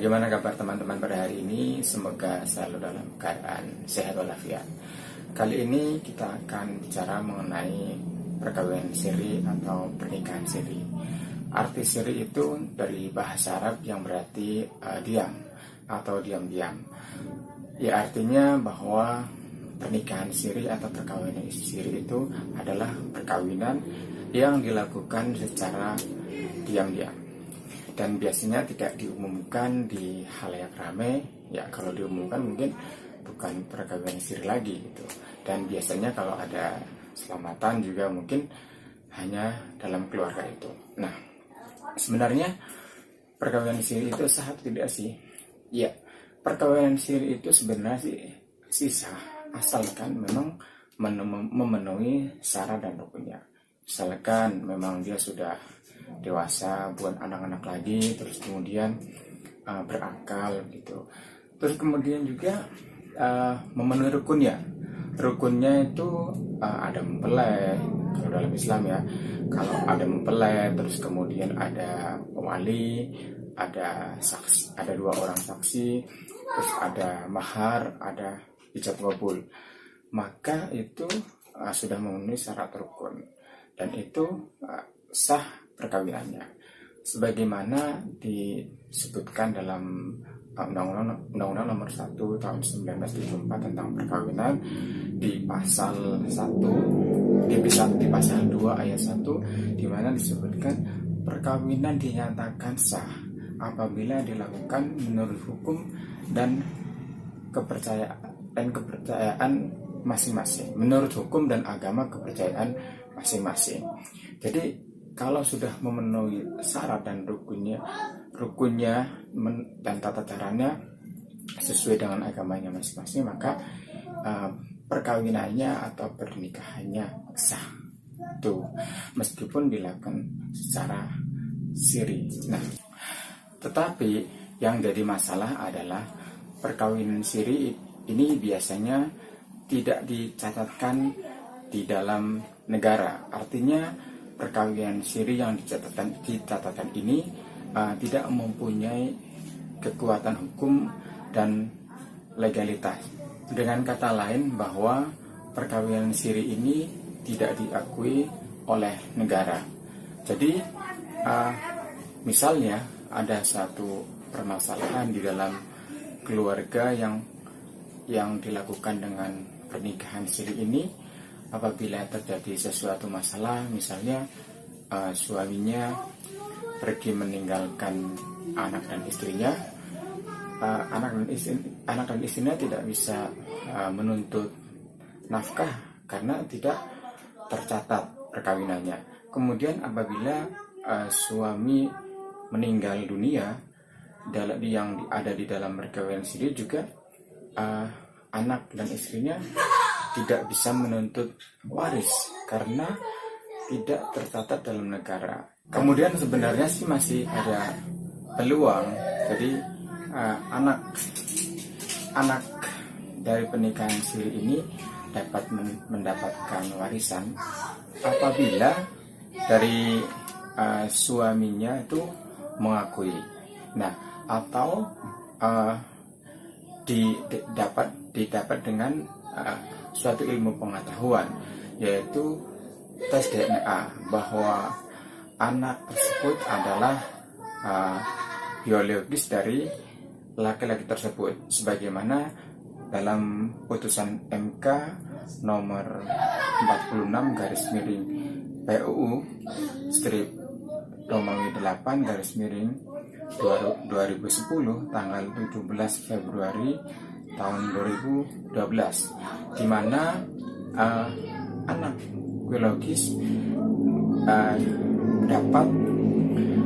Bagaimana kabar teman-teman pada hari ini? Semoga selalu dalam keadaan sehat walafiat. Kali ini kita akan bicara mengenai perkawinan siri atau pernikahan siri. Arti siri itu dari bahasa Arab yang berarti diam atau diam-diam. Ya, artinya bahwa pernikahan siri atau perkawinan siri itu adalah perkawinan yang dilakukan secara diam-diam. Dan biasanya tidak diumumkan di halayak ramai. Ya, kalau diumumkan mungkin bukan perkawinan siri lagi gitu. Dan biasanya kalau ada selamatan juga mungkin hanya dalam keluarga itu. Nah, sebenarnya perkawinan siri itu sah atau tidak sih? Ya, perkawinan siri itu sebenarnya sih sah, asalkan memang memenuhi syarat dan rukunnya. Misalkan memang dia sudah dewasa, bukan anak-anak lagi, terus kemudian berakal gitu. Terus kemudian juga memenuhi rukunnya. Rukunnya itu ada mempelai kalau dalam Islam ya. Kalau ada mempelai, terus kemudian ada wali, ada saksi, ada 2 orang saksi, terus ada mahar, ada ijab kabul. Maka itu sudah memenuhi syarat rukun dan itu sah perkawinannya, sebagaimana disebutkan dalam Undang-Undang Nomor 1 Tahun 1974 tentang perkawinan di pasal 1 di pasal 2 ayat 1, di mana disebutkan perkawinan dinyatakan sah apabila dilakukan menurut hukum dan kepercayaan masing-masing, menurut hukum dan agama kepercayaan masing-masing. Jadi kalau sudah memenuhi syarat dan rukunnya dan tata caranya sesuai dengan agamanya masing-masing, maka perkawinannya atau pernikahannya sah. Tuh, meskipun dilakukan secara siri. Nah, tetapi yang jadi masalah adalah perkawinan siri ini biasanya tidak dicatatkan di dalam negara. Artinya perkawinan siri yang dicatatkan ini tidak mempunyai kekuatan hukum dan legalitas. Dengan kata lain bahwa perkawinan siri ini tidak diakui oleh negara. Jadi misalnya ada satu permasalahan di dalam keluarga yang dilakukan dengan pernikahan siri ini. Apabila terjadi sesuatu masalah, misalnya suaminya pergi meninggalkan anak dan istrinya, anak dan istrinya tidak bisa menuntut nafkah karena tidak tercatat perkawinannya. Kemudian apabila suami meninggal dunia, yang ada di dalam perkawinan siri juga anak dan istrinya tidak bisa menuntut waris karena tidak tercatat dalam negara. Kemudian sebenarnya sih masih ada peluang. Jadi anak dari pernikahan siri ini dapat mendapatkan warisan apabila dari suaminya itu mengakui. Nah, atau didapat dengan suatu ilmu pengetahuan, yaitu tes DNA bahwa anak tersebut adalah biologis dari laki-laki tersebut, sebagaimana dalam putusan MK nomor 46 garis miring PUU strip Romawi 8 garis miring 2010 tanggal 17 Februari tahun 2012, di mana anak biologis dapat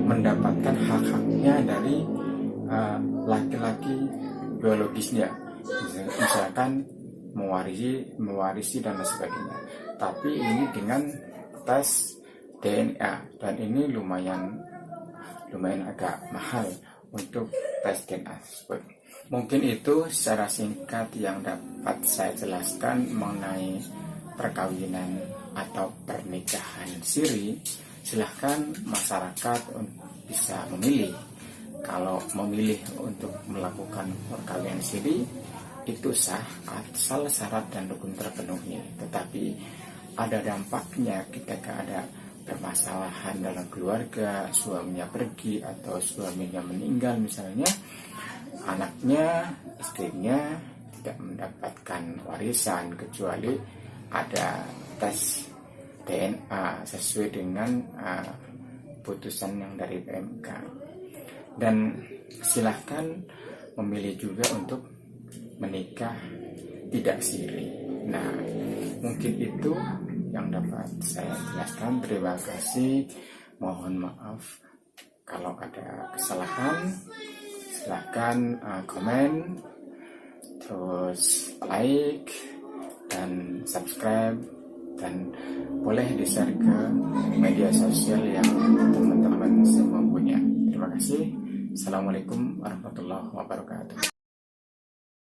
mendapatkan hak-haknya dari laki-laki biologisnya, misalkan mewarisi dan lain sebagainya. Tapi ini dengan tes DNA, dan ini lumayan agak mahal untuk tes DNA tersebut. Mungkin itu secara singkat yang dapat saya jelaskan mengenai perkawinan atau pernikahan siri. Silahkan masyarakat bisa memilih kalau memilih untuk melakukan perkawinan siri itu sah asal syarat dan rukun terpenuhi. Tetapi ada dampaknya ketika ada permasalahan dalam keluarga, suaminya pergi atau suaminya meninggal misalnya, anaknya, istrinya tidak mendapatkan warisan kecuali ada tes DNA sesuai dengan putusan yang dari PMK. Dan silahkan memilih juga untuk menikah tidak siri. Nah, mungkin itu yang dapat saya jelaskan. Terima kasih. Mohon maaf kalau ada kesalahan. Silahkan komen, terus like dan subscribe, dan boleh di-share ke media sosial yang teman-teman semua punya. Terima kasih. Assalamualaikum warahmatullahi wabarakatuh.